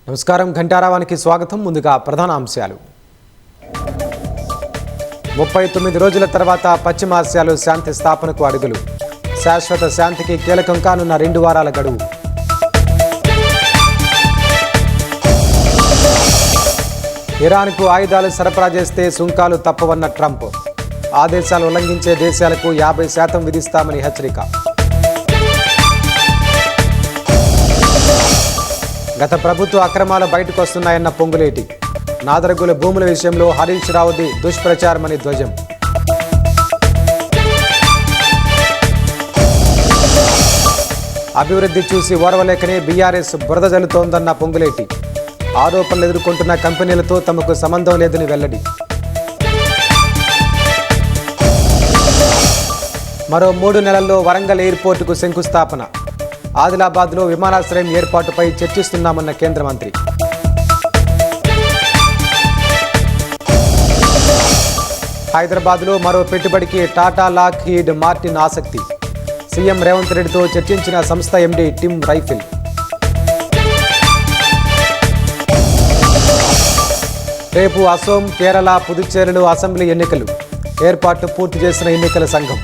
నమస్కారం ఘంటారావానికి స్వాగతం. ముందుగా ప్రధాన అంశాలు. 39 రోజుల తర్వాత పశ్చిమాసియాలో శాంతి స్థాపనకు అడుగులు. శాశ్వత శాంతికి కీలకం కానున్న 2 వారాల గడువు. ఇరాన్కు ఆయుధాలు సరఫరా చేస్తే సుంకాలు తప్పవన్న ట్రంప్. ఆదేశాలు ఉల్లంఘించే దేశాలకు 50% విధిస్తామని హెచ్చరిక. గత ప్రభుత్వ అక్రమాలు బయటకు వస్తున్నాయన్న పొంగులేటి. నాదరగుల భూముల విషయంలో హరీష్ రావుది దుష్ప్రచారమని ధ్వజం. అభివృద్ధి చూసి ఓర్వలేకనే బీఆర్ఎస్ బురద జల్లుతోందన్న పొంగులేటి. ఆరోపణలు ఎదుర్కొంటున్న కంపెనీలతో తమకు సంబంధం లేదని వెల్లడి. మరో 3 నెలల్లో వరంగల్ ఎయిర్పోర్టుకు శంకుస్థాపన. ఆదిలాబాద్లో విమానాశ్రయం ఏర్పాటుపై చర్చిస్తున్నామన్న కేంద్ర మంత్రి. హైదరాబాద్లో మరో పెట్టుబడికి టాటా లాక్హీడ్ మార్టిన్ ఆసక్తి. సీఎం రేవంత్ రెడ్డితో చర్చించిన సంస్థ ఎండీ టిమ్ రైఫిల్. రేపు అసోం, కేరళ, పుదుచ్చేరిలో అసెంబ్లీ ఎన్నికలు. ఏర్పాట్లు పూర్తి చేసిన ఎన్నికల సంఘం.